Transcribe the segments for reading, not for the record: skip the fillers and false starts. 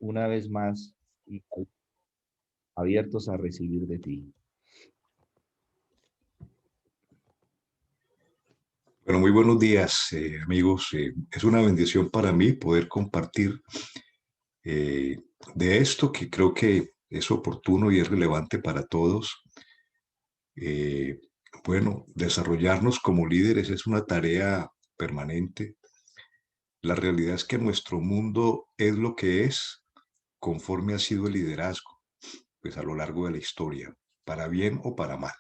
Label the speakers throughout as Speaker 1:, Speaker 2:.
Speaker 1: una vez más y abiertos a recibir de ti.
Speaker 2: Bueno, muy buenos días, amigos. Es una bendición para mí poder compartir eh, de esto que creo que es oportuno y es relevante para todos. Eh, bueno, desarrollarnos como líderes es una tarea permanente. La realidad es que nuestro mundo es lo que es conforme ha sido el liderazgo, pues a lo largo de la historia, para bien o para mal.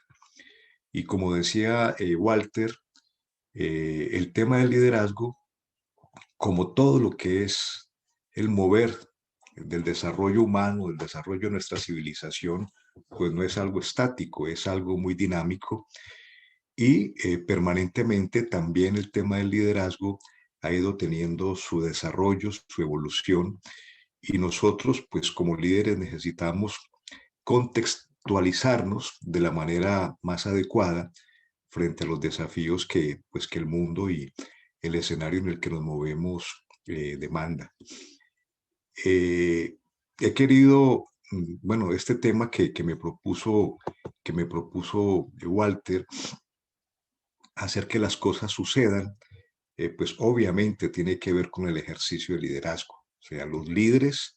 Speaker 2: Y como decía Walter, el tema del liderazgo, como todo lo que es el mover del desarrollo humano, del desarrollo de nuestra civilización, pues no es algo estático, es algo muy dinámico y permanentemente también el tema del liderazgo ha ido teniendo su desarrollo, su evolución y nosotros pues como líderes necesitamos contextualizarnos de la manera más adecuada frente a los desafíos que, pues, que el mundo y el escenario en el que nos movemos demanda. He querido, bueno, este tema que me propuso Walter, hacer que las cosas sucedan, pues obviamente tiene que ver con el ejercicio de liderazgo. O sea, los líderes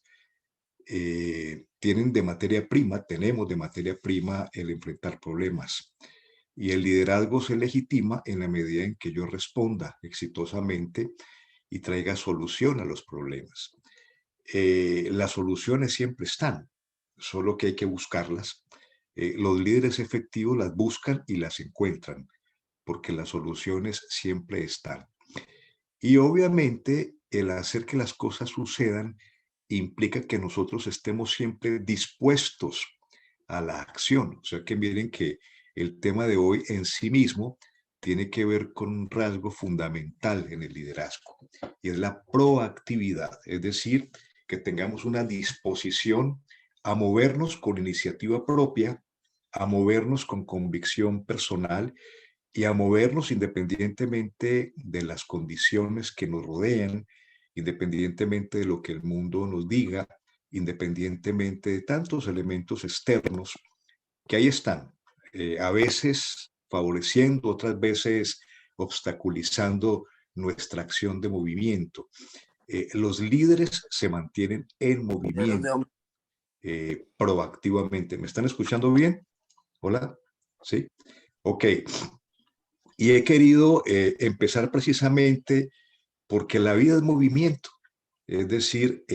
Speaker 2: tienen de materia prima, tenemos de materia prima el enfrentar problemas. Y el liderazgo se legitima en la medida en que yo responda exitosamente y traiga solución a los problemas. Las soluciones siempre están, solo que hay que buscarlas. Los líderes efectivos las buscan y las encuentran, porque las soluciones siempre están. Y obviamente el hacer que las cosas sucedan implica que nosotros estemos siempre dispuestos a la acción. O sea que miren que el tema de hoy en sí mismo tiene que ver con un rasgo fundamental en el liderazgo y es la proactividad, es decir, que tengamos una disposición a movernos con iniciativa propia, a movernos con convicción personal y a movernos independientemente de las condiciones que nos rodean, independientemente de lo que el mundo nos diga, independientemente de tantos elementos externos que ahí están, a veces favoreciendo, otras veces obstaculizando nuestra acción de movimiento. Los líderes se mantienen en movimiento proactivamente. ¿Me están escuchando bien? Hola. ¿Sí? Ok. Y he querido empezar precisamente porque la vida es movimiento, es decir,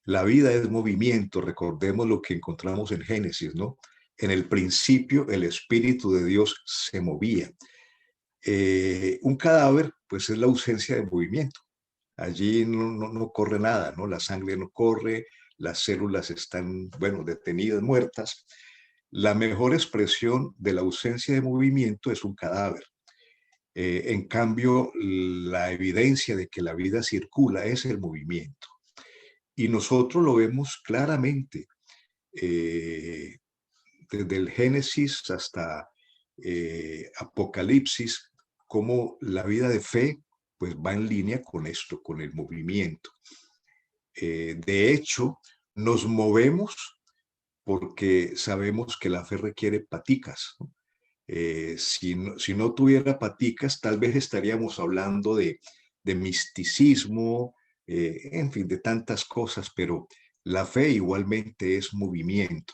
Speaker 2: la vida es movimiento, recordemos lo que encontramos en Génesis, ¿no? En el principio el Espíritu de Dios se movía. Un cadáver, pues es la ausencia de movimiento. Allí no corre nada, ¿no? La sangre no corre, las células están, bueno, detenidas, muertas. La mejor expresión de la ausencia de movimiento es un cadáver. En cambio, la evidencia de que la vida circula es el movimiento. Y nosotros lo vemos claramente, eh, desde el Génesis hasta Apocalipsis, cómo la vida de fe pues va en línea con esto, con el movimiento. De hecho, nos movemos porque sabemos que la fe requiere paticas, ¿no? Si no tuviera paticas, tal vez estaríamos hablando de misticismo, en fin, de tantas cosas, pero la fe igualmente es movimiento.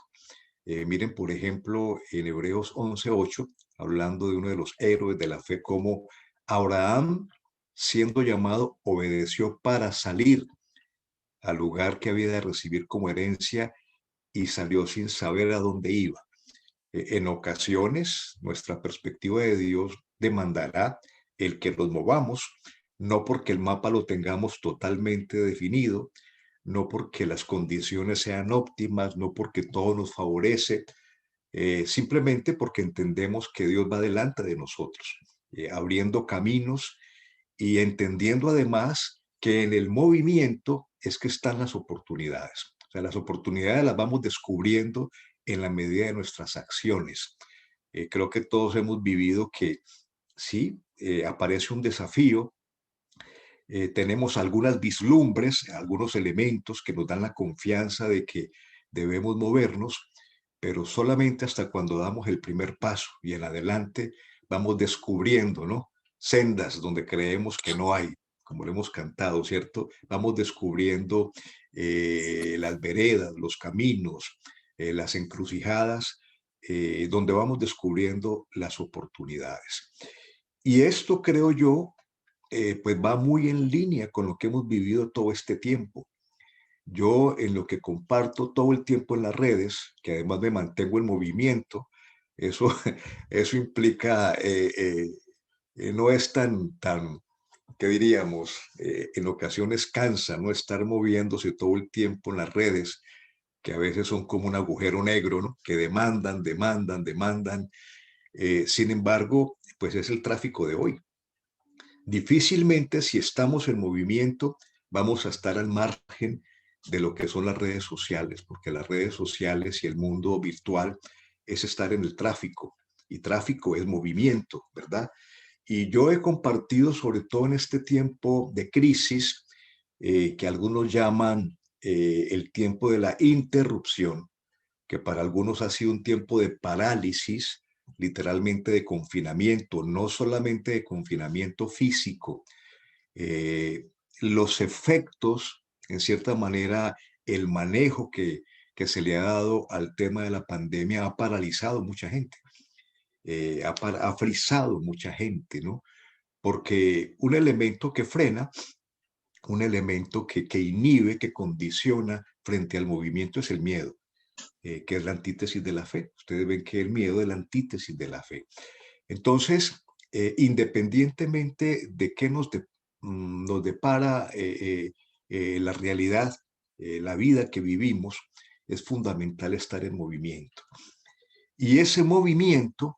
Speaker 2: Miren, por ejemplo, en Hebreos 11:8, hablando de uno de los héroes de la fe, como Abraham, siendo llamado, obedeció para salir al lugar que había de recibir como herencia y salió sin saber a dónde iba. En ocasiones, nuestra perspectiva de Dios demandará el que nos movamos, no porque el mapa lo tengamos totalmente definido, no porque las condiciones sean óptimas, no porque todo nos favorece, simplemente porque entendemos que Dios va delante de nosotros, abriendo caminos y entendiendo además que en el movimiento es que están las oportunidades. O sea, las oportunidades las vamos descubriendo en la medida de nuestras acciones. Creo que todos hemos vivido que sí, aparece un desafío tenemos algunas vislumbres, algunos elementos que nos dan la confianza de que debemos movernos, pero solamente hasta cuando damos el primer paso y en adelante vamos descubriendo, ¿no? Sendas donde creemos que no hay, como lo hemos cantado, ¿cierto? Vamos descubriendo las veredas, los caminos, las encrucijadas, donde vamos descubriendo las oportunidades. Y esto creo yo, pues va muy en línea con lo que hemos vivido todo este tiempo. Yo en lo que comparto todo el tiempo en las redes, que además me mantengo en movimiento, eso, eso implica, no es tan, ¿qué diríamos? En ocasiones cansa no estar moviéndose todo el tiempo en las redes, que a veces son como un agujero negro, ¿no? Que demandan. Sin embargo, pues es el tráfico de hoy. Difícilmente si estamos en movimiento vamos a estar al margen de lo que son las redes sociales, porque las redes sociales y el mundo virtual es estar en el tráfico, y tráfico es movimiento, ¿verdad? Y yo he compartido, sobre todo en este tiempo de crisis, que algunos llaman el tiempo de la interrupción, que para algunos ha sido un tiempo de parálisis, literalmente de confinamiento, no solamente de confinamiento físico. eh, los efectos, en cierta manera, el manejo que se le ha dado al tema de la pandemia ha paralizado mucha gente, ha frisado mucha gente, ¿no? Porque un elemento que frena, un elemento que inhibe, que condiciona frente al movimiento es el miedo, que es la antítesis de la fe. Ustedes ven que el miedo es la antítesis de la fe. Entonces, independientemente de qué nos depara la realidad, la vida que vivimos, es fundamental estar en movimiento. Y ese movimiento,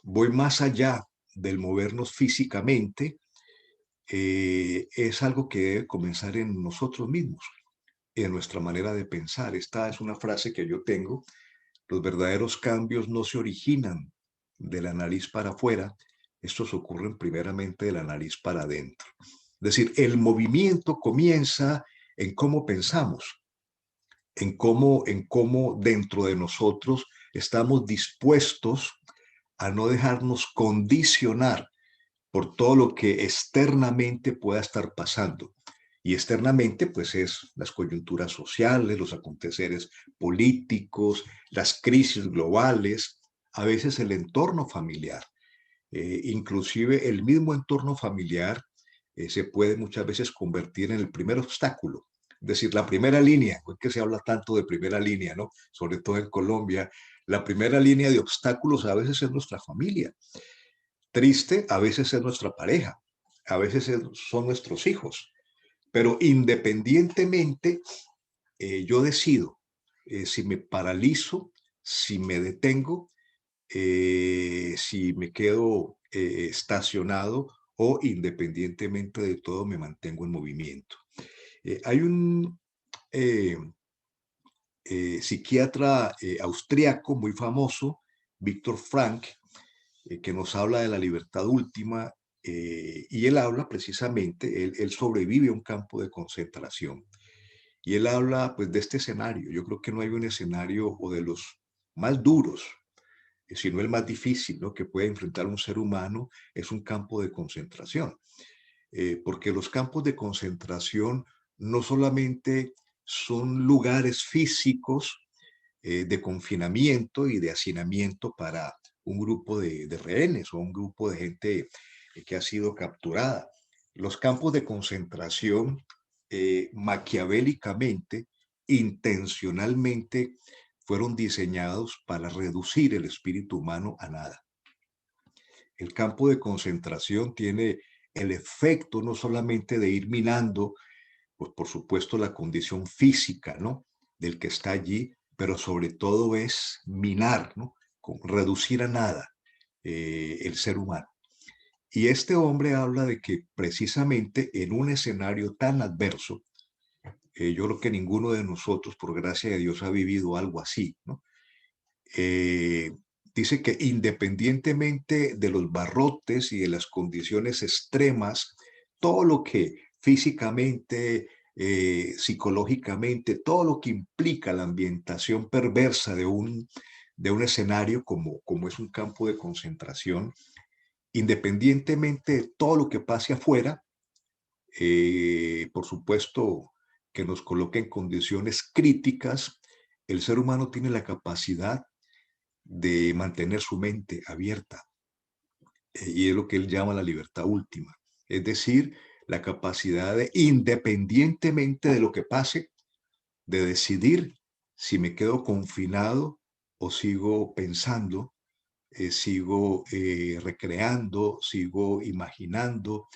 Speaker 2: voy más allá del movernos físicamente, es algo que debe comenzar en nosotros mismos, en nuestra manera de pensar. Esta es una frase que yo tengo: los verdaderos cambios no se originan de la nariz para afuera, estos ocurren primeramente de la nariz para adentro. Es decir, el movimiento comienza en cómo pensamos, en cómo dentro de nosotros estamos dispuestos a no dejarnos condicionar por todo lo que externamente pueda estar pasando. Y externamente, pues es las coyunturas sociales, los aconteceres políticos, las crisis globales, a veces el entorno familiar. Inclusive el mismo entorno familiar se puede muchas veces convertir en el primer obstáculo. Es decir, la primera línea, hoy que se habla tanto de primera línea, ¿no? Sobre todo en Colombia, la primera línea de obstáculos a veces es nuestra familia. Triste, a veces es nuestra pareja, a veces son nuestros hijos. Pero independientemente, yo decido si me paralizo, si me detengo, si me quedo estacionado o independientemente de todo me mantengo en movimiento. Hay un eh, psiquiatra austriaco muy famoso, Víctor Frank, que nos habla de la libertad última, y él habla precisamente, él sobrevive a un campo de concentración, y él habla pues de este escenario. Yo creo que no hay un escenario o de los más duros, sino el más difícil, ¿no?, que puede enfrentar un ser humano, es un campo de concentración. Porque los campos de concentración no solamente son lugares físicos de confinamiento y de hacinamiento para un grupo de rehenes o un grupo de gente que ha sido capturada. Los campos de concentración maquiavélicamente, intencionalmente, fueron diseñados para reducir el espíritu humano a nada. El campo de concentración tiene el efecto no solamente de ir minando, pues por supuesto la condición física, ¿no?, del que está allí, pero sobre todo es minar, ¿no?, reducir a nada el ser humano. Y este hombre habla de que precisamente en un escenario tan adverso, yo creo que ninguno de nosotros, por gracia de Dios, ha vivido algo así, ¿no? Eh, Dice que independientemente de los barrotes y de las condiciones extremas todo lo que físicamente, psicológicamente, todo lo que implica la ambientación perversa de un escenario como es un campo de concentración, independientemente de todo lo que pase afuera, por supuesto que nos coloca en condiciones críticas, el ser humano tiene la capacidad de mantener su mente abierta, y es lo que él llama la libertad última. Es decir, la capacidad de, independientemente de lo que pase, de decidir si me quedo confinado o sigo pensando, sigo recreando, sigo imaginando,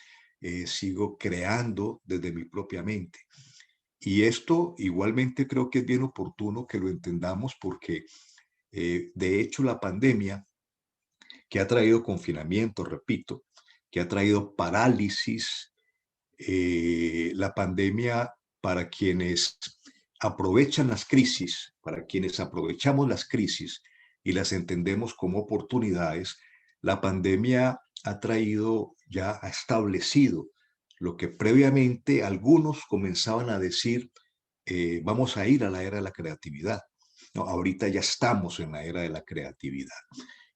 Speaker 2: sigo creando desde mi propia mente. Y esto igualmente creo que es bien oportuno que lo entendamos porque de hecho la pandemia, que ha traído confinamiento, repito, que ha traído parálisis, la pandemia, para quienes aprovechan las crisis, para quienes aprovechamos las crisis y las entendemos como oportunidades, la pandemia ha traído, ya ha establecido lo que previamente algunos comenzaban a decir, vamos a ir a la era de la creatividad. No, ahorita ya estamos en la era de la creatividad.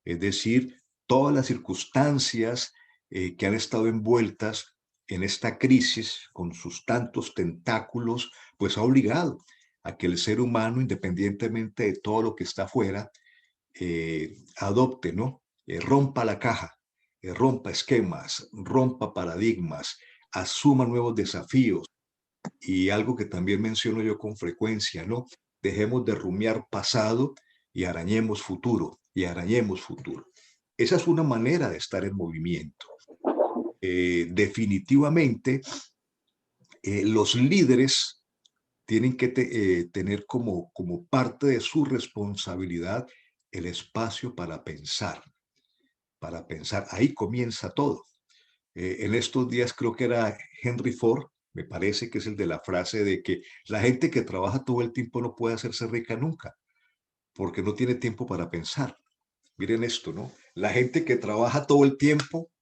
Speaker 2: Es decir, todas las circunstancias que han estado envueltas en esta crisis con sus tantos tentáculos, pues ha obligado a que el ser humano, independientemente de todo lo que está afuera, adopte, ¿no? Rompa la caja, rompa esquemas, rompa paradigmas, asuma nuevos desafíos. Y algo que también menciono yo con frecuencia, ¿no? Dejemos de rumiar pasado y arañemos futuro, y arañemos futuro. Esa es una manera de estar en movimiento. Definitivamente, los líderes tienen que tener como parte de su responsabilidad el espacio para pensar, para pensar. Ahí comienza todo. En estos días creo que era Henry Ford, me parece que es el de la frase de que la gente que trabaja todo el tiempo no puede hacerse rica nunca, porque no tiene tiempo para pensar. Miren esto, ¿no? La gente que trabaja todo el tiempo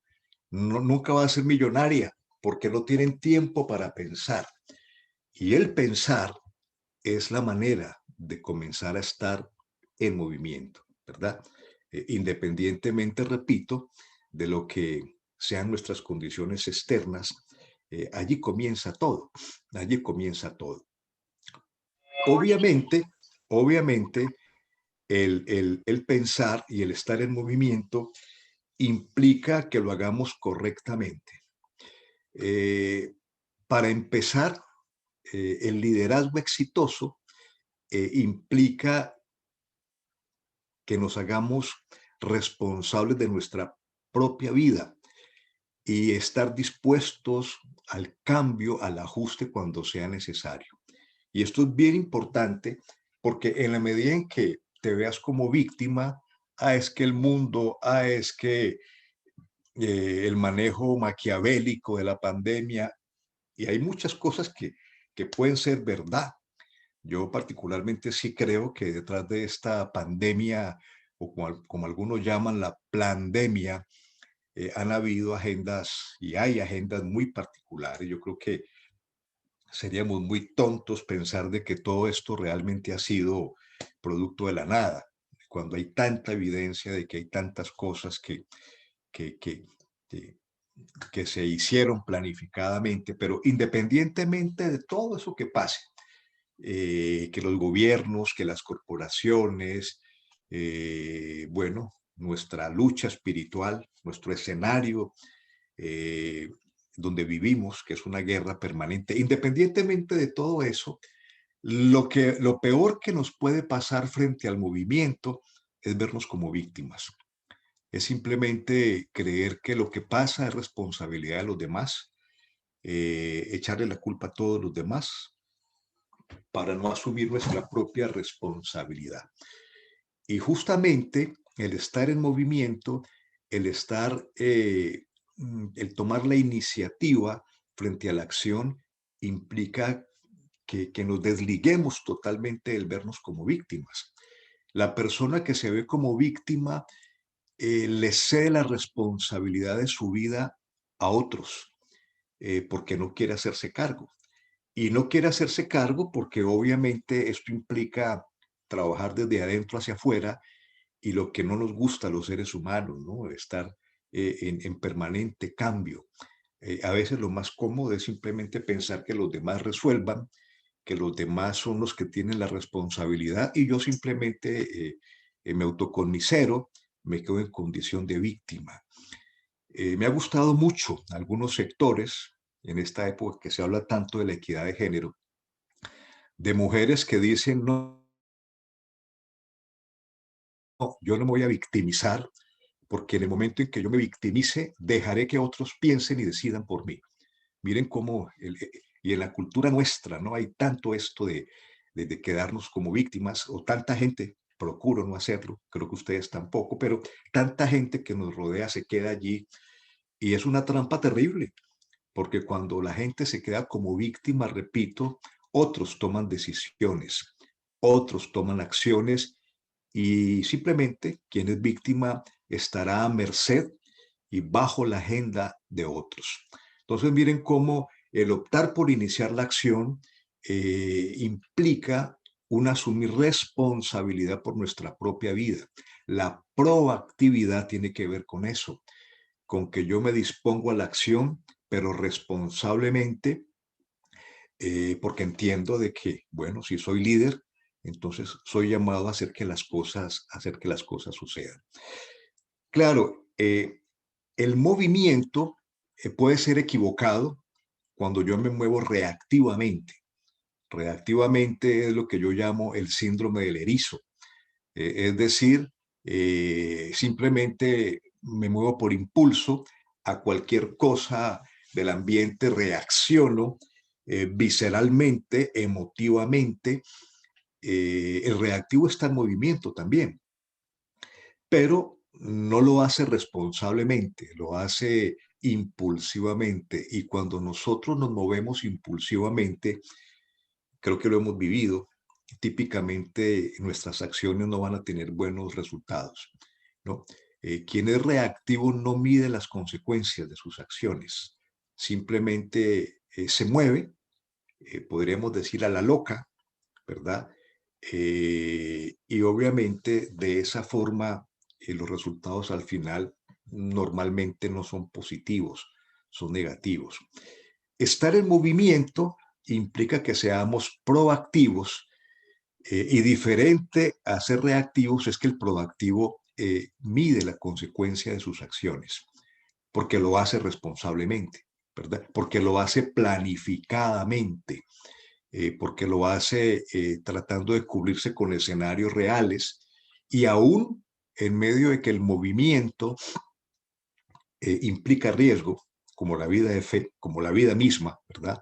Speaker 2: nunca va a ser millonaria, porque no tienen tiempo para pensar. Y el pensar es la manera de comenzar a estar en movimiento, ¿verdad? Independientemente, repito, de lo que sean nuestras condiciones externas, allí comienza todo, allí comienza todo. Obviamente, obviamente, el pensar y el estar en movimiento implica que lo hagamos correctamente. Eh, para empezar, el liderazgo exitoso implica que nos hagamos responsables de nuestra propia vida y estar dispuestos al cambio, al ajuste cuando sea necesario. Y esto es bien importante porque en la medida en que te veas como víctima, es que el mundo, es que el manejo maquiavélico de la pandemia, y hay muchas cosas que pueden ser verdad. Yo particularmente sí creo que detrás de esta pandemia, o como algunos llaman la plandemia, han habido agendas y hay agendas muy particulares. Yo creo que seríamos muy tontos pensar de que todo esto realmente ha sido producto de la nada, cuando hay tanta evidencia de que hay tantas cosas que, que, que, que se hicieron planificadamente, pero independientemente de todo eso que pase, que los gobiernos, que las corporaciones, bueno, nuestra lucha espiritual, nuestro escenario eh, donde vivimos, que es una guerra permanente, independientemente de todo eso, lo peor que nos puede pasar frente al movimiento es vernos como víctimas. Es simplemente creer que lo que pasa es responsabilidad de los demás, echarle la culpa a todos los demás para no asumir nuestra propia responsabilidad. Y justamente el estar en movimiento, el estar, el tomar la iniciativa frente a la acción, implica que nos desliguemos totalmente del vernos como víctimas. La persona que se ve como víctima le cede la responsabilidad de su vida a otros. porque no quiere hacerse cargo. Y no quiere hacerse cargo porque obviamente esto implica trabajar desde adentro hacia afuera y lo que no nos gusta a los seres humanos, ¿no? Estar en permanente cambio. A veces lo más cómodo es simplemente pensar que los demás resuelvan, que los demás son los que tienen la responsabilidad y yo simplemente me autoconmisero, me quedo en condición de víctima. Me ha gustado mucho algunos sectores en esta época que se habla tanto de la equidad de género, de mujeres que dicen, no, no, yo no me voy a victimizar porque en el momento en que yo me victimice, dejaré que otros piensen y decidan por mí. Miren cómo, y en la cultura nuestra, ¿no? Hay tanto esto de quedarnos como víctimas, o tanta gente, procuro no hacerlo, creo que ustedes tampoco, pero tanta gente que nos rodea se queda allí y es una trampa terrible, porque cuando la gente se queda como víctima, repito, otros toman decisiones, otros toman acciones y simplemente quien es víctima estará a merced y bajo la agenda de otros. Entonces miren cómo el optar por iniciar la acción implica un asumir responsabilidad por nuestra propia vida. La proactividad tiene que ver con eso, con que yo me dispongo a la acción, pero responsablemente, porque entiendo de que, bueno, si soy líder, entonces soy llamado a hacer que las cosas sucedan. Claro, el movimiento puede ser equivocado cuando yo me muevo reactivamente. Reactivamente es lo que yo llamo el síndrome del erizo. Es decir, simplemente me muevo por impulso a cualquier cosa del ambiente, reacciono visceralmente, emotivamente. El reactivo está en movimiento también, pero no lo hace responsablemente, lo hace impulsivamente. Y cuando nosotros nos movemos impulsivamente, creo que lo hemos vivido, típicamente nuestras acciones no van a tener buenos resultados, ¿no? Quien es reactivo no mide las consecuencias de sus acciones, simplemente se mueve, podríamos decir a la loca, ¿verdad? Y obviamente de esa forma los resultados al final normalmente no son positivos, son negativos. Estar en movimiento implica que seamos proactivos y diferente a ser reactivos es que el proactivo mide la consecuencia de sus acciones, porque lo hace responsablemente, ¿verdad? Porque lo hace planificadamente, porque lo hace tratando de cubrirse con escenarios reales y aún en medio de que el movimiento implica riesgo, como la vida de fe, como la vida misma, ¿verdad?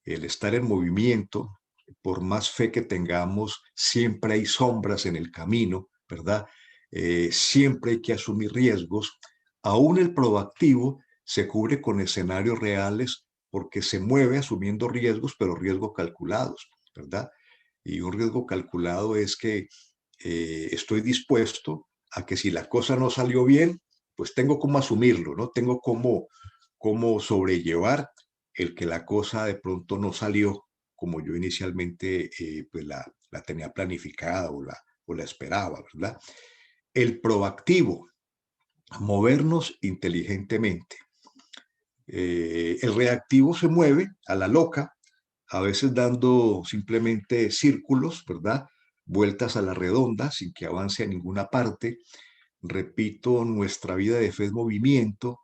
Speaker 2: El estar en movimiento, por más fe que tengamos, siempre hay sombras en el camino, ¿verdad? Siempre hay que asumir riesgos. Aún el proactivo se cubre con escenarios reales porque se mueve asumiendo riesgos, pero riesgos calculados, ¿verdad? Y un riesgo calculado es que estoy dispuesto a que si la cosa no salió bien, pues tengo cómo asumirlo, ¿no? Tengo cómo sobrellevar el que la cosa de pronto no salió como yo inicialmente pues la tenía planificada o la esperaba, ¿verdad? El proactivo, movernos inteligentemente. El reactivo se mueve a la loca, a veces dando simplemente círculos, ¿verdad? Vueltas a la redonda sin que avance a ninguna parte. Repito, nuestra vida de fe es movimiento,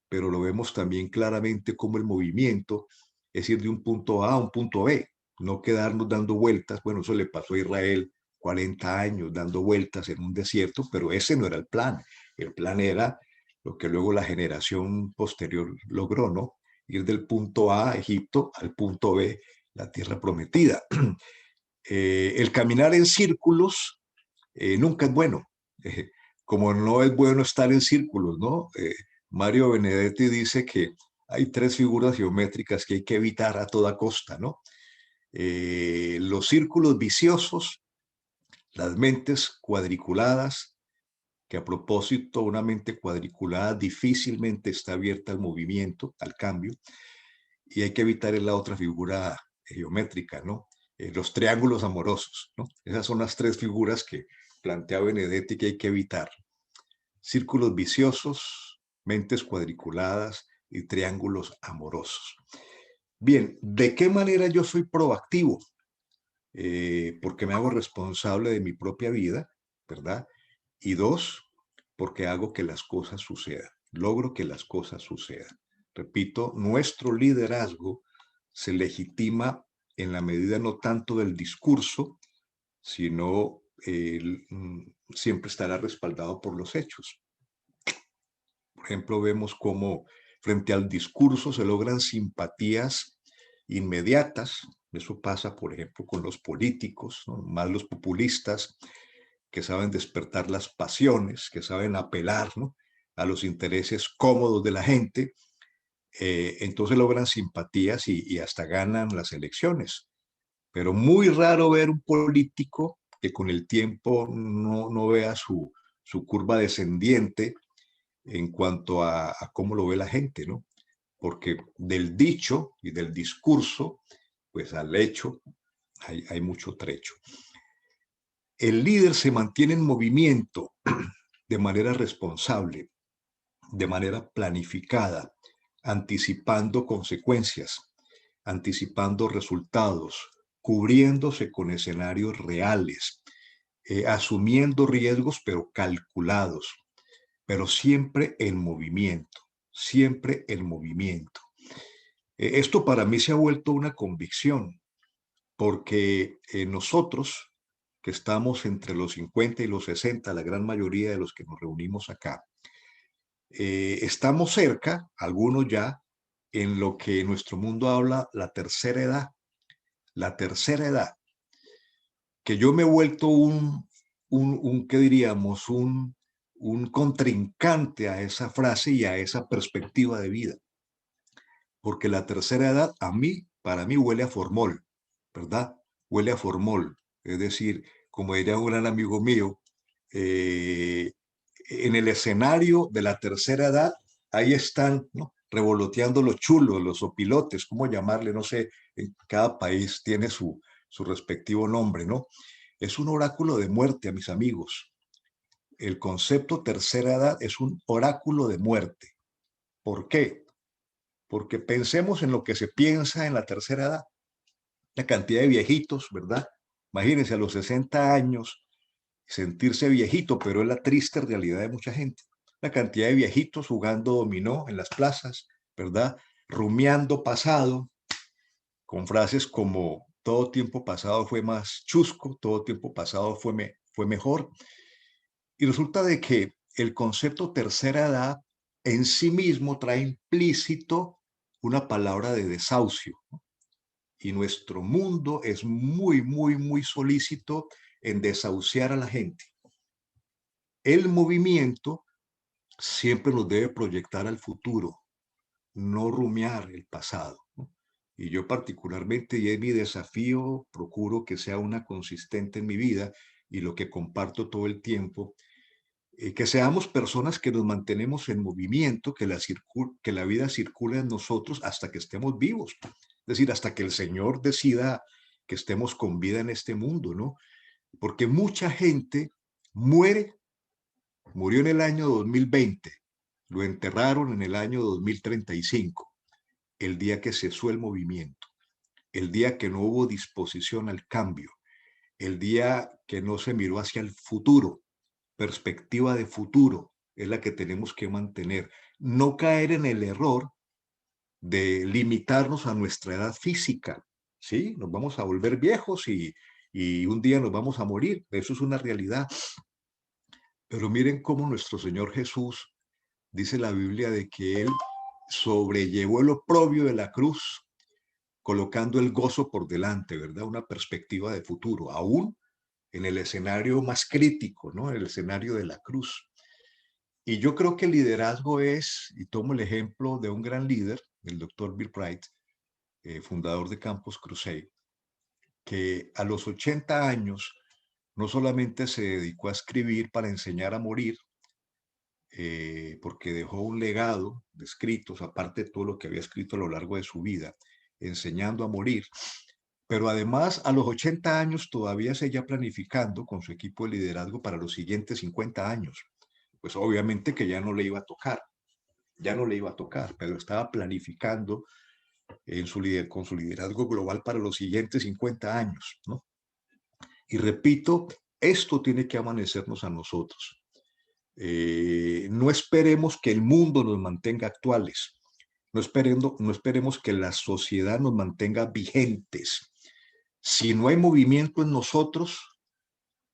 Speaker 2: pero lo vemos también claramente como el movimiento es ir de un punto A a un punto B, no quedarnos dando vueltas. Bueno, eso le pasó a Israel 40 años dando vueltas en un desierto, pero ese no era el plan. El plan era lo que luego la generación posterior logró, ¿no? Ir del punto A, Egipto, al punto B, la tierra prometida. El caminar en círculos nunca es bueno. Como no es bueno estar en círculos, ¿no? Mario Benedetti dice que hay tres figuras geométricas que hay que evitar a toda costa, ¿no? Los círculos viciosos, las mentes cuadriculadas, que a propósito, una mente cuadriculada difícilmente está abierta al movimiento, al cambio, y hay que evitar la otra figura geométrica, ¿no? Los triángulos amorosos, ¿no? Esas son las tres figuras que plantea Benedetti que hay que evitar. Círculos viciosos, mentes cuadriculadas y triángulos amorosos. Bien, ¿de qué manera yo soy proactivo? Porque me hago responsable de mi propia vida, ¿verdad? Y dos, porque hago que las cosas sucedan, logro que las cosas sucedan. Repito, nuestro liderazgo se legitima en la medida no tanto del discurso, sino siempre estará respaldado por los hechos. Por ejemplo, vemos cómo frente al discurso se logran simpatías inmediatas. Eso pasa, por ejemplo, con los políticos, ¿no? Más los populistas, que saben despertar las pasiones, que saben apelar, ¿no?, a los intereses cómodos de la gente. Entonces logran simpatías y hasta ganan las elecciones. Pero muy raro ver un político que con el tiempo no vea su curva descendiente en cuanto a cómo lo ve la gente, ¿no? Porque del dicho y del discurso, pues al hecho hay mucho trecho. El líder se mantiene en movimiento de manera responsable, de manera planificada, anticipando consecuencias, anticipando resultados, cubriéndose con escenarios reales, asumiendo riesgos pero calculados, pero siempre en movimiento, siempre en movimiento. Esto para mí se ha vuelto una convicción, porque nosotros que estamos entre los 50 y los 60, la gran mayoría de los que nos reunimos acá, estamos cerca, algunos ya, en lo que en nuestro mundo habla la tercera edad. La tercera edad, que yo me he vuelto ¿qué diríamos? Un contrincante a esa frase y a esa perspectiva de vida. Porque la tercera edad para mí huele a formol, ¿verdad? Huele a formol. Es decir, como diría un gran amigo mío, en el escenario de la tercera edad, ahí están, ¿no?, revoloteando los chulos, los opilotes, ¿cómo llamarle? No sé, en cada país tiene su respectivo nombre, ¿no? Es un oráculo de muerte, a mis amigos. El concepto tercera edad es un oráculo de muerte. ¿Por qué? Porque pensemos en lo que se piensa en la tercera edad. La cantidad de viejitos, ¿verdad? Imagínense a los 60 años sentirse viejito, pero es la triste realidad de mucha gente. La cantidad de viejitos jugando dominó en las plazas, ¿verdad? Rumiando pasado, con frases como todo tiempo pasado fue más chusco, todo tiempo pasado fue mejor. Y resulta de que el concepto tercera edad en sí mismo trae implícito una palabra de desahucio, ¿no? Y nuestro mundo es muy solícito en desahuciar a la gente. El movimiento siempre nos debe proyectar al futuro, no rumiar el pasado, ¿no? Y yo particularmente, y es mi desafío, procuro que sea una consistente en mi vida y lo que comparto todo el tiempo, que seamos personas que nos mantenemos en movimiento, que la vida circule en nosotros hasta que estemos vivos. Es decir, hasta que el Señor decida que estemos con vida en este mundo, ¿no? Porque mucha gente murió en el año 2020, lo enterraron en el año 2035, el día que cesó el movimiento, el día que no hubo disposición al cambio, el día que no se miró hacia el futuro. Perspectiva de futuro es la que tenemos que mantener. No caer en el error de limitarnos a nuestra edad física. Sí, nos vamos a volver viejos y un día nos vamos a morir. Eso es una realidad. Pero miren cómo nuestro Señor Jesús, dice la Biblia, de que Él sobrellevó el oprobio de la cruz, colocando el gozo por delante, ¿verdad? Una perspectiva de futuro, aún en el escenario más crítico, ¿no? En el escenario de la cruz. Y yo creo que el liderazgo es, y tomo el ejemplo de un gran líder, el doctor Bill Bright, fundador de Campus Crusade, que a los 80 años no solamente se dedicó a escribir para enseñar a morir, porque dejó un legado de escritos, aparte de todo lo que había escrito a lo largo de su vida, enseñando a morir. Pero además, a los 80 años todavía seguía planificando con su equipo de liderazgo para los siguientes 50 años. Pues obviamente que ya no le iba a tocar, ya no le iba a tocar, pero estaba planificando con su liderazgo global para los siguientes 50 años, ¿no? Y repito, esto tiene que amanecernos a nosotros. No esperemos que el mundo nos mantenga actuales, no esperemos que la sociedad nos mantenga vigentes. Si no hay movimiento en nosotros,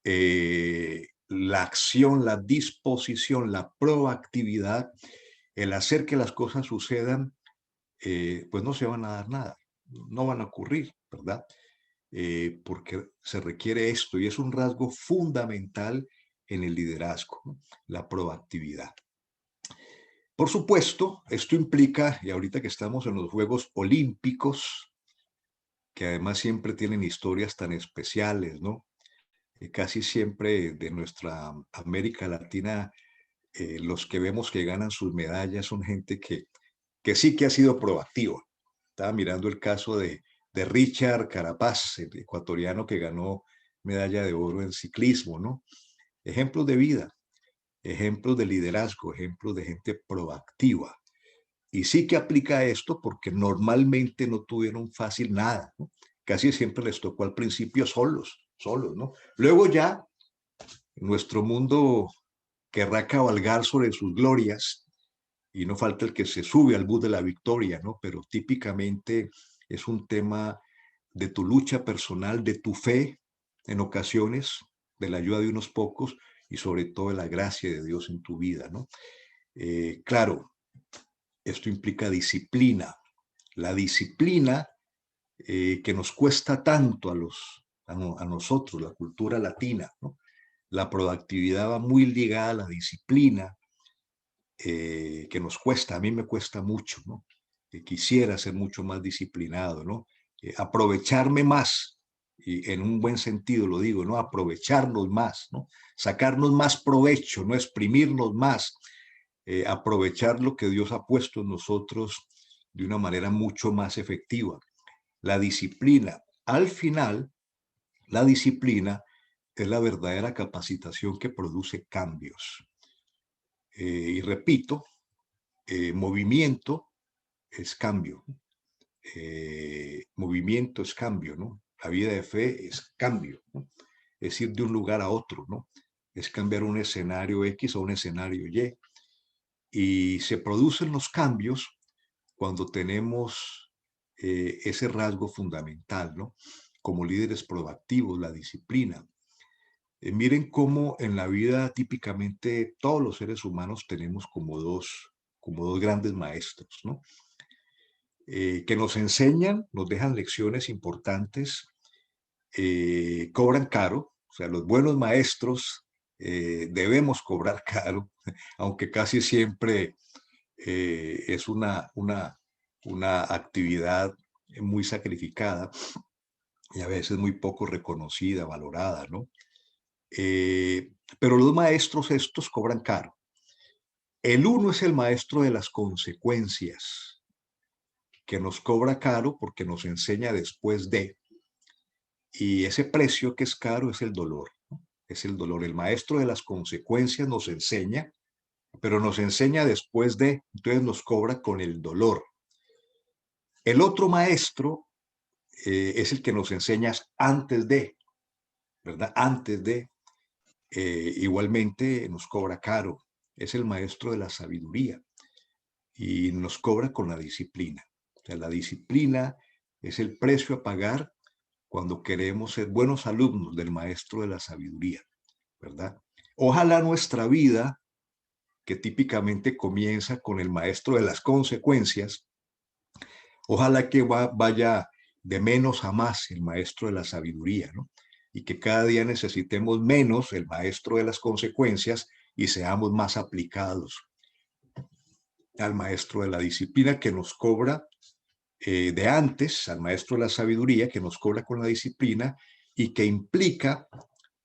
Speaker 2: la acción, la disposición, la proactividad, el hacer que las cosas sucedan, pues no se van a dar nada, no van a ocurrir, ¿verdad? Porque se requiere esto y es un rasgo fundamental en el liderazgo, ¿no? La proactividad. Por supuesto, esto implica, y ahorita que estamos en los Juegos Olímpicos, que además siempre tienen historias tan especiales, ¿no? Casi siempre de nuestra América Latina, los que vemos que ganan sus medallas son gente que sí que ha sido proactiva. Estaba mirando el caso de Richard Carapaz, el ecuatoriano que ganó medalla de oro en ciclismo, ¿no? Ejemplos de vida, ejemplos de liderazgo, ejemplos de gente proactiva. Y sí que aplica esto porque normalmente no tuvieron fácil nada, ¿no? Casi siempre les tocó al principio solos, ¿no? Luego ya nuestro mundo querrá cabalgar sobre sus glorias y no falta el que se sube al bus de la victoria, ¿no? Pero típicamente es un tema de tu lucha personal, de tu fe en ocasiones, de la ayuda de unos pocos y sobre todo de la gracia de Dios en tu vida, ¿no? Claro, esto implica disciplina. La disciplina que nos cuesta tanto a nosotros, la cultura latina, ¿no? La proactividad va muy ligada a la disciplina, que nos cuesta, a mí me cuesta mucho, ¿no? Quisiera ser mucho más disciplinado, ¿no? Aprovecharme más, y en un buen sentido lo digo, ¿no? Aprovecharnos más, ¿no? Sacarnos más provecho, no exprimirnos más, aprovechar lo que Dios ha puesto en nosotros de una manera mucho más efectiva. La disciplina, al final, la disciplina es la verdadera capacitación que produce cambios. Y repito, movimiento es cambio. Movimiento es cambio, ¿no? La vida de fe es cambio, ¿no? Es ir de un lugar a otro, ¿no? Es cambiar un escenario X a un escenario Y. Y se producen los cambios cuando tenemos ese rasgo fundamental, ¿no? Como líderes proactivos, la disciplina. Miren cómo en la vida típicamente todos los seres humanos tenemos como dos grandes maestros, ¿no? Que nos enseñan, nos dejan lecciones importantes, cobran caro, o sea, los buenos maestros debemos cobrar caro, aunque casi siempre es una actividad muy sacrificada y a veces muy poco reconocida, valorada, ¿no? Pero los maestros estos cobran caro. El uno es el maestro de las consecuencias, que nos cobra caro porque nos enseña después de, y ese precio que es caro es el dolor, ¿no? Es el dolor. El maestro de las consecuencias nos enseña, pero nos enseña después de, entonces nos cobra con el dolor. El otro maestro es el que nos enseña antes de, ¿verdad? Antes de, igualmente nos cobra caro. Es el maestro de la sabiduría y nos cobra con la disciplina. O sea, la disciplina es el precio a pagar cuando queremos ser buenos alumnos del maestro de la sabiduría, ¿verdad? Ojalá nuestra vida, que típicamente comienza con el maestro de las consecuencias, ojalá que vaya de menos a más el maestro de la sabiduría, ¿no? Y que cada día necesitemos menos el maestro de las consecuencias y seamos más aplicados al maestro de la disciplina que nos cobra de antes, al maestro de la sabiduría que nos cobra con la disciplina y que implica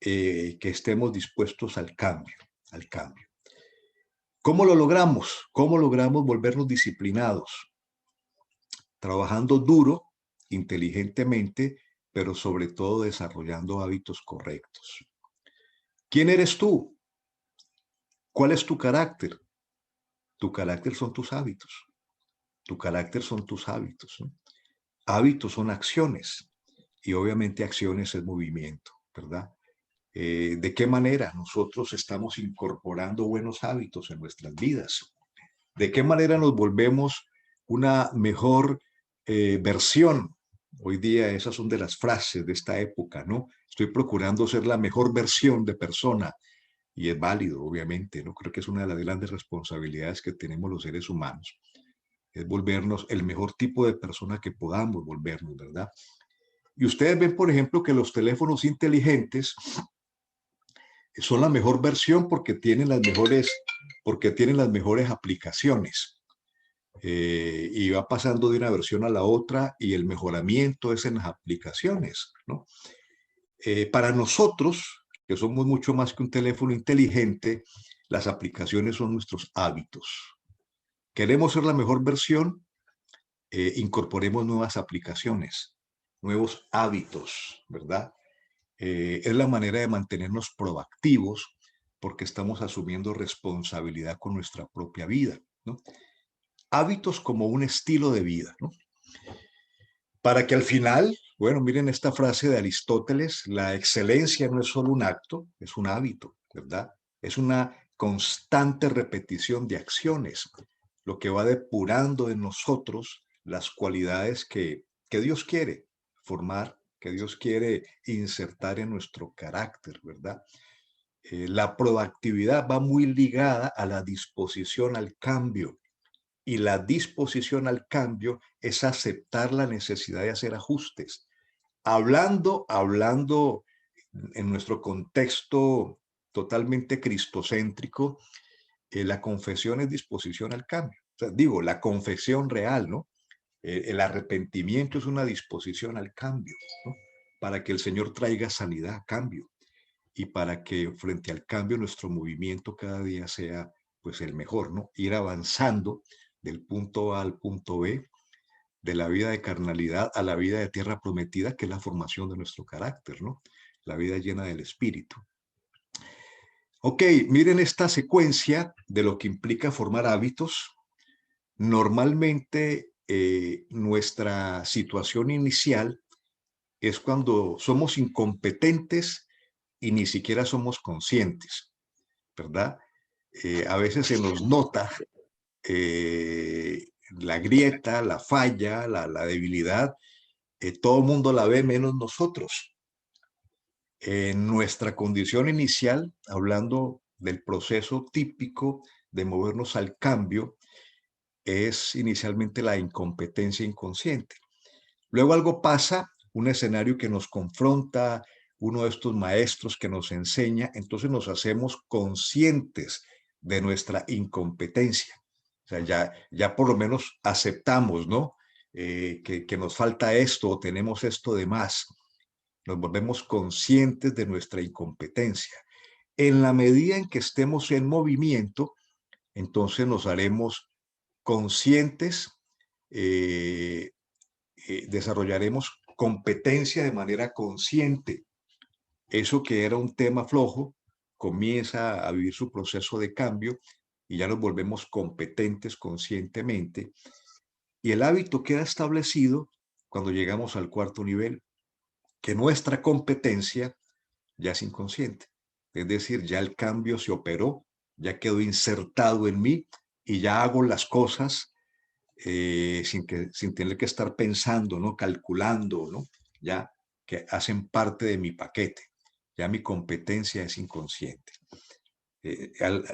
Speaker 2: que estemos dispuestos al cambio, al cambio. ¿Cómo lo logramos? ¿Cómo logramos volvernos disciplinados? Trabajando duro, inteligentemente, pero sobre todo desarrollando hábitos correctos. ¿Quién eres tú? ¿Cuál es tu carácter? Tu carácter son tus hábitos. Tu carácter son tus hábitos, ¿no? Hábitos son acciones y obviamente acciones es movimiento, ¿verdad? ¿De qué manera nosotros estamos incorporando buenos hábitos en nuestras vidas? ¿De qué manera nos volvemos una mejor versión? Hoy día esas son de las frases de esta época, ¿no? Estoy procurando ser la mejor versión de persona y es válido, obviamente, ¿no? Creo que es una de las grandes responsabilidades que tenemos los seres humanos, es volvernos el mejor tipo de persona que podamos volvernos, ¿verdad? Y ustedes ven, por ejemplo, que los teléfonos inteligentes son la mejor versión porque tienen las mejores aplicaciones. Y va pasando de una versión a la otra y el mejoramiento es en las aplicaciones, ¿no? Para nosotros, que somos mucho más que un teléfono inteligente, las aplicaciones son nuestros hábitos. ¿Queremos ser la mejor versión? Incorporemos nuevas aplicaciones, nuevos hábitos, ¿verdad? Es la manera de mantenernos proactivos porque estamos asumiendo responsabilidad con nuestra propia vida, ¿no? Hábitos como un estilo de vida, ¿no? Para que al final, bueno, miren esta frase de Aristóteles, la excelencia no es solo un acto, es un hábito, ¿verdad? Es una constante repetición de acciones, lo que va depurando en nosotros las cualidades que Dios quiere formar, que Dios quiere insertar en nuestro carácter, ¿verdad? La proactividad va muy ligada a la disposición al cambio. Y la disposición al cambio es aceptar la necesidad de hacer ajustes. Hablando en nuestro contexto totalmente cristocéntrico, la confesión es disposición al cambio. O sea, digo, la confesión real, ¿no? El arrepentimiento es una disposición al cambio, ¿no? Para que el Señor traiga sanidad a cambio y para que frente al cambio nuestro movimiento cada día sea pues el mejor, ¿no? Ir avanzando del punto A al punto B, de la vida de carnalidad a la vida de tierra prometida, que es la formación de nuestro carácter, ¿no? La vida llena del Espíritu. Ok, miren esta secuencia de lo que implica formar hábitos. Normalmente nuestra situación inicial es cuando somos incompetentes y ni siquiera somos conscientes, ¿verdad? A veces se nos nota la grieta, la falla, la debilidad, todo el mundo la ve menos nosotros. En nuestra condición inicial, hablando del proceso típico de movernos al cambio, es inicialmente la incompetencia inconsciente. Luego algo pasa, un escenario que nos confronta, uno de estos maestros que nos enseña, entonces nos hacemos conscientes de nuestra incompetencia. O sea, ya por lo menos aceptamos, ¿no? Que nos falta esto o tenemos esto de más. Nos volvemos conscientes de nuestra incompetencia. En la medida en que estemos en movimiento, entonces nos haremos conscientes, desarrollaremos competencia de manera consciente. Eso que era un tema flojo comienza a vivir su proceso de cambio y ya nos volvemos competentes conscientemente. Y el hábito queda establecido cuando llegamos al cuarto nivel, que nuestra competencia ya es inconsciente. Es decir, ya el cambio se operó, ya quedó insertado en mí y ya hago las cosas sin tener que estar pensando, ¿no? Calculando, ¿no? Ya que hacen parte de mi paquete. Ya mi competencia es inconsciente.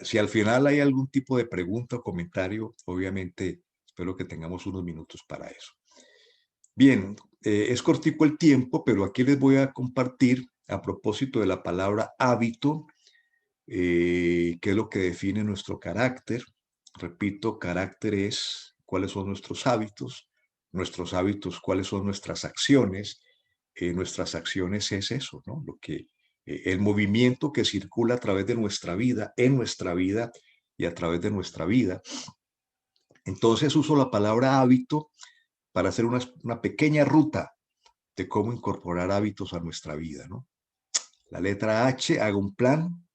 Speaker 2: Si al final hay algún tipo de pregunta o comentario, obviamente espero que tengamos unos minutos para eso. Bien, es cortico el tiempo, pero aquí les voy a compartir a propósito de la palabra hábito, qué es lo que define nuestro carácter. Repito, carácter es cuáles son nuestros hábitos, cuáles son nuestras acciones es eso, ¿no? El movimiento que circula a través de nuestra vida, en nuestra vida, y a través de nuestra vida. Entonces uso la palabra hábito para hacer una pequeña ruta de cómo incorporar hábitos a nuestra vida, ¿no? La letra H, hago un plan.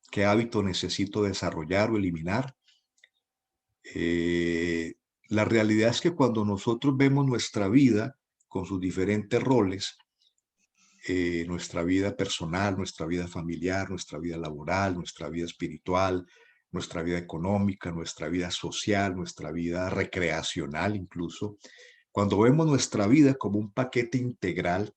Speaker 2: ¿Qué hábito necesito desarrollar o eliminar? La realidad es que cuando nosotros vemos nuestra vida con sus diferentes roles, nuestra vida personal, nuestra vida familiar, nuestra vida laboral, nuestra vida espiritual, nuestra vida económica, nuestra vida social, nuestra vida recreacional incluso, cuando vemos nuestra vida como un paquete integral,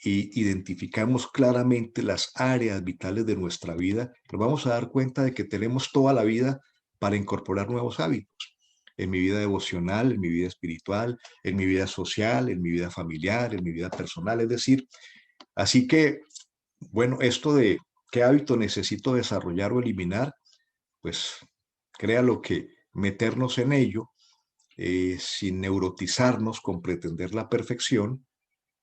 Speaker 2: y identificamos claramente las áreas vitales de nuestra vida, nos vamos a dar cuenta de que tenemos toda la vida para incorporar nuevos hábitos. En mi vida devocional, en mi vida espiritual, en mi vida social, en mi vida familiar, en mi vida personal. Es decir, así que, bueno, esto de qué hábito necesito desarrollar o eliminar, pues créalo que meternos en ello, sin neurotizarnos con pretender la perfección,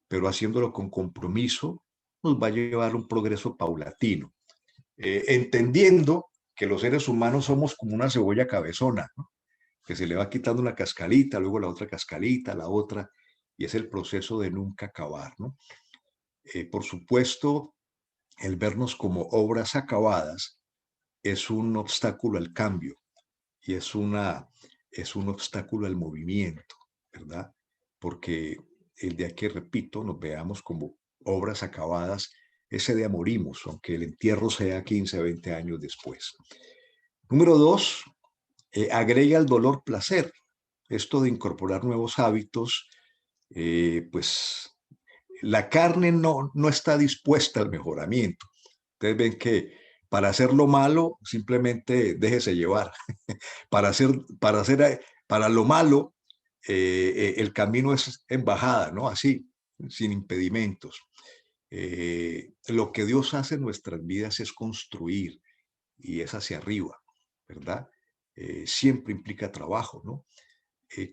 Speaker 2: pero haciéndolo con compromiso, nos va a llevar a un progreso paulatino, entendiendo que los seres humanos somos como una cebolla cabezona, ¿no? Que se le va quitando una cascarita, luego la otra cascarita, la otra, y es el proceso de nunca acabar, ¿no? Por supuesto, el vernos como obras acabadas es un obstáculo al cambio y es un obstáculo al movimiento, ¿verdad? Porque el día que, repito, nos veamos como obras acabadas, ese día morimos, aunque el entierro sea 15, 20 años después. Número 2, agrega el dolor placer. Esto de incorporar nuevos hábitos, pues la carne no está dispuesta al mejoramiento. Ustedes ven que para hacer lo malo, simplemente déjese llevar. Para lo malo, el camino es en bajada, ¿no? Así, sin impedimentos. Lo que Dios hace en nuestras vidas es construir y es hacia arriba, ¿verdad? Siempre implica trabajo, ¿no?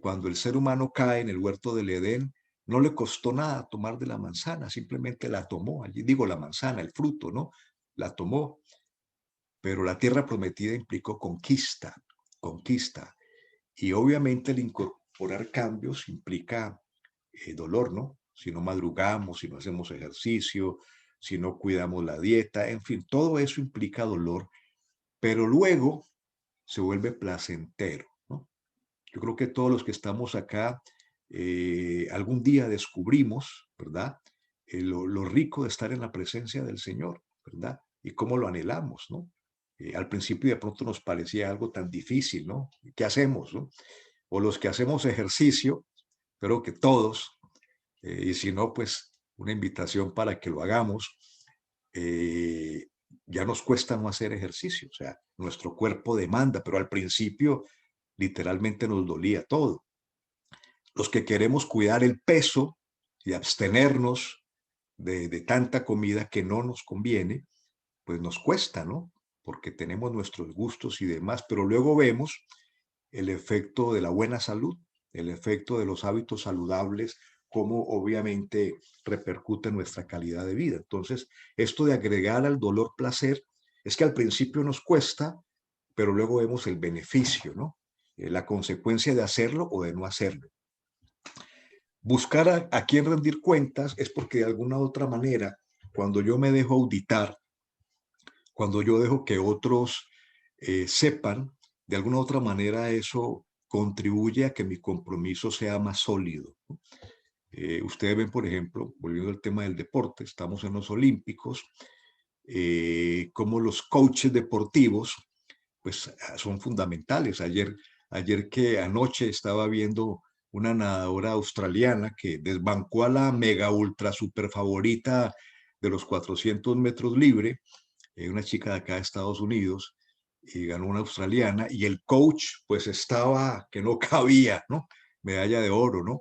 Speaker 2: Cuando el ser humano cae en el huerto del Edén, no le costó nada tomar de la manzana, simplemente la tomó. Allí digo la manzana, el fruto, ¿no? La tomó, pero la tierra prometida implicó conquista, conquista. Y obviamente el incorporar cambios implica dolor, ¿no? Si no madrugamos, si no hacemos ejercicio, si no cuidamos la dieta, en fin, todo eso implica dolor, pero luego se vuelve placentero, ¿no? Yo creo que todos los que estamos acá algún día descubrimos, ¿verdad? Lo rico de estar en la presencia del Señor, ¿verdad? Y cómo lo anhelamos, ¿no? Al principio de pronto nos parecía algo tan difícil, ¿no? ¿Qué hacemos, no? O los que hacemos ejercicio, creo que todos, y si no, pues una invitación para que lo hagamos. eh, ya nos cuesta no hacer ejercicio, o sea, nuestro cuerpo demanda, pero al principio literalmente nos dolía todo. Los que queremos cuidar el peso y abstenernos de tanta comida que no nos conviene, pues nos cuesta, ¿no? Porque tenemos nuestros gustos y demás, pero luego vemos el efecto de la buena salud, el efecto de los hábitos saludables, cómo obviamente repercute en nuestra calidad de vida. Entonces, esto de agregar al dolor placer es que al principio nos cuesta, pero luego vemos el beneficio, ¿no? La consecuencia de hacerlo o de no hacerlo. Buscar a quién rendir cuentas es porque de alguna otra manera, cuando yo me dejo auditar, cuando yo dejo que otros sepan, de alguna otra manera eso contribuye a que mi compromiso sea más sólido, ¿no? Ustedes ven, por ejemplo, volviendo al tema del deporte, estamos en los Olímpicos, como los coaches deportivos, pues son fundamentales. Ayer que anoche estaba viendo una nadadora australiana que desbancó a la mega ultra super favorita de los 400 metros libre, una chica de acá de Estados Unidos, y ganó una australiana, y el coach pues estaba que no cabía, ¿no? Medalla de oro, ¿no?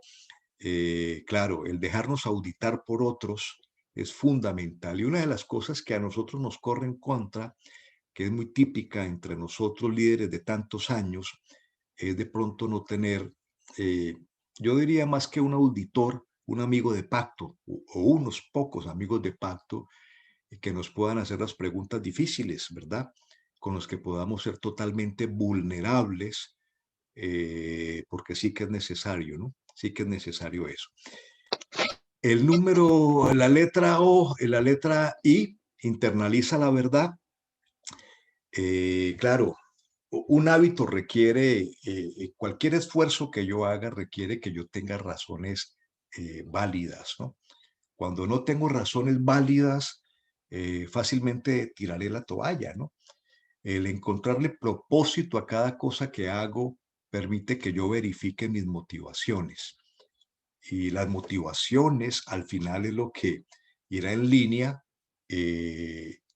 Speaker 2: Claro, el dejarnos auditar por otros es fundamental. Y una de las cosas que a nosotros nos corre en contra, que es muy típica entre nosotros líderes de tantos años, es de pronto no tener, eh, yo diría más que un auditor, un amigo de pacto o unos pocos amigos de pacto que nos puedan hacer las preguntas difíciles, ¿verdad? con los que podamos ser totalmente vulnerables, porque sí que es necesario, ¿no? Sí que es necesario eso. El número, la letra O, la letra I, internaliza la verdad. Claro, un hábito requiere, cualquier esfuerzo que yo haga requiere que yo tenga razones válidas, ¿no? Cuando no tengo razones válidas, fácilmente tiraré la toalla, ¿no? El encontrarle propósito a cada cosa que hago permite que yo verifique mis motivaciones. Y las motivaciones al final es lo que irá en línea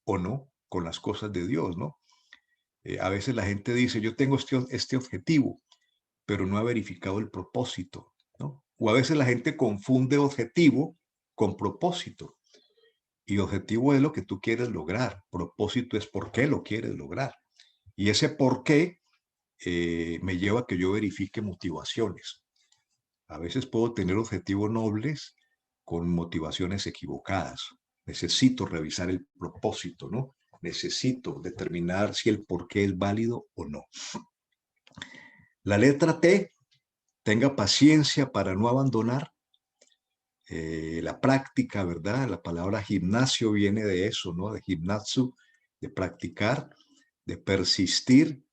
Speaker 2: o no con las cosas de Dios, ¿no? A veces la gente dice, yo tengo este objetivo, pero no ha verificado el propósito, ¿no? O a veces la gente confunde objetivo con propósito. Y objetivo es lo que tú quieres lograr. Propósito es por qué lo quieres lograr. Y ese por qué me lleva a que yo verifique motivaciones. A veces puedo tener objetivos nobles con motivaciones equivocadas. Necesito revisar el propósito, ¿no? Necesito determinar si el por qué es válido o no. La letra T, tenga paciencia para no abandonar. La práctica, ¿verdad? La palabra gimnasio viene de eso, ¿no? De gimnasio, de practicar, de persistir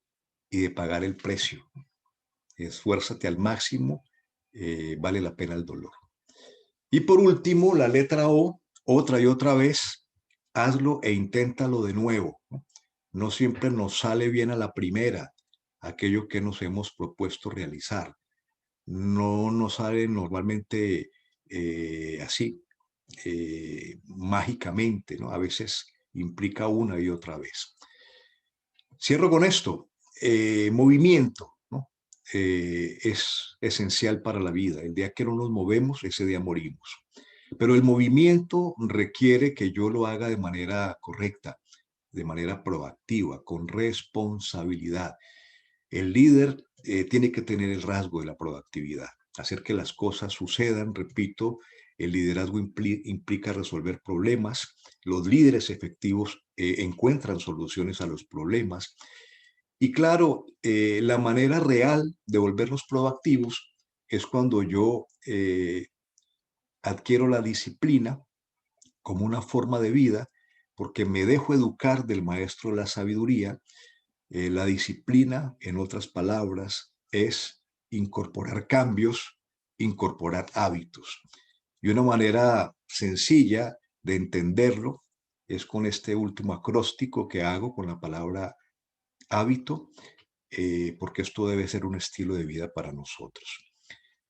Speaker 2: y de pagar el precio. Esfuérzate al máximo, vale la pena el dolor. Y por último, la letra O, otra y otra vez, hazlo e inténtalo de nuevo, ¿no? No siempre nos sale bien a la primera aquello que nos hemos propuesto realizar. No nos sale normalmente así, mágicamente, ¿no? A veces implica una y otra vez. Cierro con esto. Movimiento, ¿no? Es esencial para la vida. El día que no nos movemos, ese día morimos. Pero el movimiento requiere que yo lo haga de manera correcta, de manera proactiva, con responsabilidad. El líder tiene que tener el rasgo de la proactividad, hacer que las cosas sucedan. Repito, el liderazgo implica resolver problemas. Los líderes efectivos encuentran soluciones a los problemas. Y claro, la manera real de volvernos proactivos es cuando yo adquiero la disciplina como una forma de vida, porque me dejo educar del maestro de la sabiduría. La disciplina, en otras palabras, es incorporar cambios, incorporar hábitos. Y una manera sencilla de entenderlo es con este último acróstico que hago con la palabra hábito, porque esto debe ser un estilo de vida para nosotros.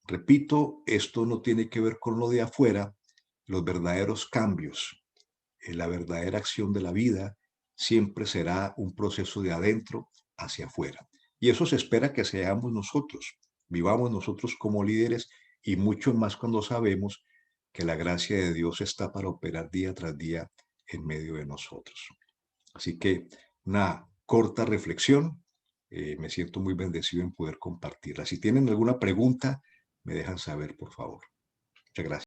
Speaker 2: Repito, esto no tiene que ver con lo de afuera. Los verdaderos cambios, la verdadera acción de la vida siempre será un proceso de adentro hacia afuera. Y eso se espera que seamos nosotros, vivamos nosotros como líderes y mucho más cuando sabemos que la gracia de Dios está para operar día tras día en medio de nosotros. Así que una corta reflexión. Me siento muy bendecido en poder compartirla. Si tienen alguna pregunta, me dejan saber, por favor. Muchas gracias.